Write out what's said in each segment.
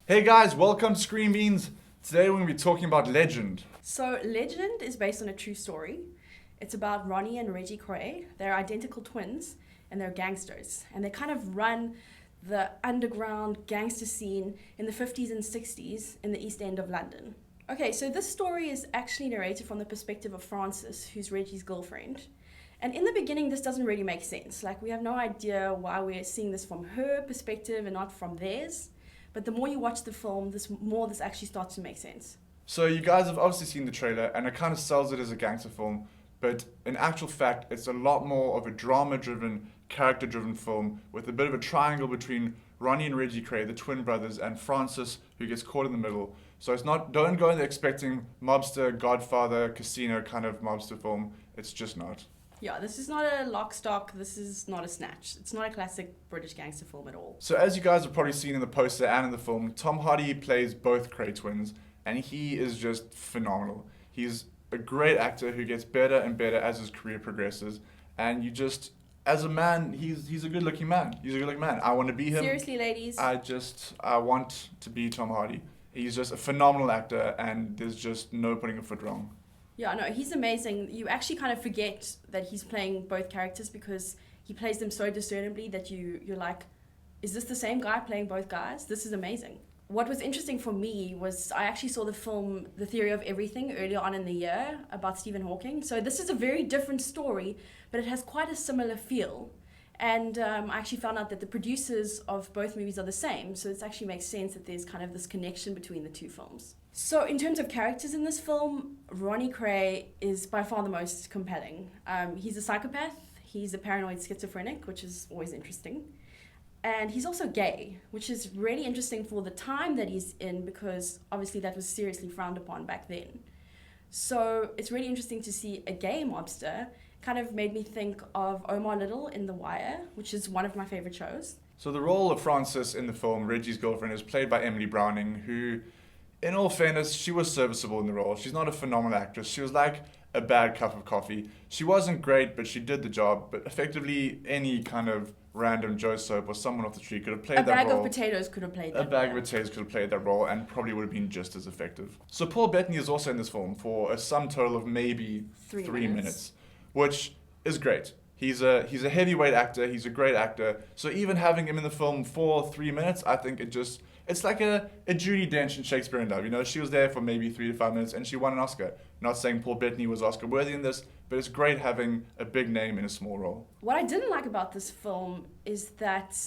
Hey guys, welcome to Screen Beans. Today we're going to be talking about Legend. So, Legend is based on a true story. It's about Ronnie and Reggie Cray. They're identical twins and they're gangsters. And they kind of run the underground gangster scene in the 50s and 60s in the East End of London. Okay, so this story is actually narrated from the perspective of Frances, who's Reggie's girlfriend. And in the beginning, this doesn't really make sense. Like, we have no idea why we're seeing this from her perspective and not from theirs. But the more you watch the film, this actually starts to make sense. So you guys have obviously seen the trailer and it kind of sells it as a gangster film, but in actual fact it's a lot more of a drama-driven, character-driven film with a bit of a triangle between Ronnie and Reggie Cray, the twin brothers, and Frances, who gets caught in the middle. So it's not, don't go in there expecting mobster, Godfather, casino kind of mobster film. It's just not. Yeah, this is not a lock stock. This is not a snatch. It's not a classic British gangster film at all. So as you guys have probably seen in the poster and in the film, Tom Hardy plays both Cray twins, and he is just phenomenal. He's a great actor who gets better and better as his career progresses, and you just, as a man, he's a good-looking man. He's a good-looking man. I want to be him. Seriously, ladies. I want to be Tom Hardy. He's just a phenomenal actor, and there's just no putting a foot wrong. Yeah, no, he's amazing. You actually kind of forget that he's playing both characters because he plays them so discernibly that you're like, is this the same guy playing both guys? This is amazing. What was interesting for me was I actually saw the film The Theory of Everything earlier on in the year about Stephen Hawking. So this is a very different story, but it has quite a similar feel. And I actually found out that the producers of both movies are the same. So it actually makes sense that there's kind of this connection between the two films. So in terms of characters in this film, Ronnie Cray is by far the most compelling. He's a psychopath. He's a paranoid schizophrenic, which is always interesting. And he's also gay, which is really interesting for the time that he's in because obviously that was seriously frowned upon back then. So it's really interesting to see a gay mobster. Kind of made me think of Omar Little in The Wire, which is one of my favorite shows. So the role of Frances in the film, Reggie's girlfriend, is played by Emily Browning, who, in all fairness, she was serviceable in the role. She's not a phenomenal actress. She was like a bad cup of coffee. She wasn't great, but she did the job. But effectively, any kind of random Joe Soap or someone off the street could have played that role. A bag of potatoes could have played that role. A bag of potatoes could have played that role and probably would have been just as effective. So Paul Bettany is also in this film for a sum total of maybe three minutes, which is great. He's a heavyweight actor. He's a great actor. So even having him in the film for 3 minutes, I think it's like a Judi Dench in Shakespeare in Love. You know, she was there for maybe 3 to 5 minutes and she won an Oscar. Not saying Paul Bettany was Oscar worthy in this, but it's great having a big name in a small role. What I didn't like about this film is that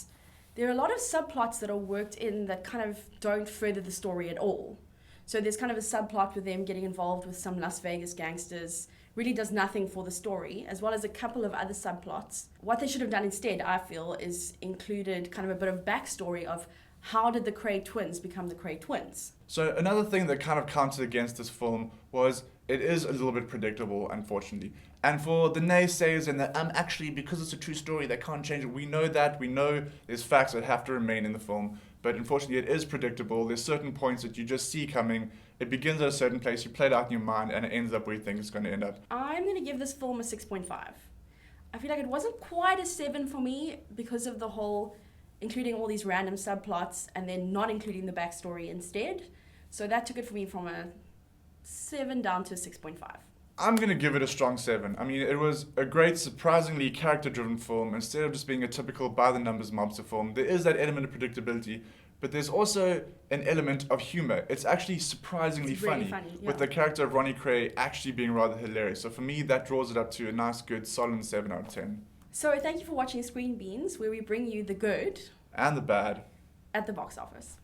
there are a lot of subplots that are worked in that kind of don't further the story at all. So there's kind of a subplot with them getting involved with some Las Vegas gangsters. Really does nothing for the story, as well as a couple of other subplots. What they should have done instead, I feel, is included kind of a bit of backstory of how did the Cray twins become the Cray twins. So another thing that kind of counted against this film was it is a little bit predictable, unfortunately. And for the naysayers and the actually, because it's a true story, they can't change it. We know that. We know there's facts that have to remain in the film. But unfortunately, it is predictable. There's certain points that you just see coming. It begins at a certain place, you play it out in your mind, and it ends up where you think it's going to end up. I'm going to give this film a 6.5. I feel like it wasn't quite a 7 for me because of the whole including all these random subplots and then not including the backstory instead. So that took it for me from a 7 down to a 6.5. I'm going to give it a strong 7. I mean, it was a great, surprisingly character-driven film. Instead of just being a typical by-the-numbers mobster film, there is that element of predictability, but there's also an element of humor. It's actually surprisingly really funny, yeah. with the character of Ronnie Cray actually being rather hilarious. So for me, that draws it up to a nice, good, solid 7 out of 10. So thank you for watching Screen Beans, where we bring you the good And the bad. at the box office.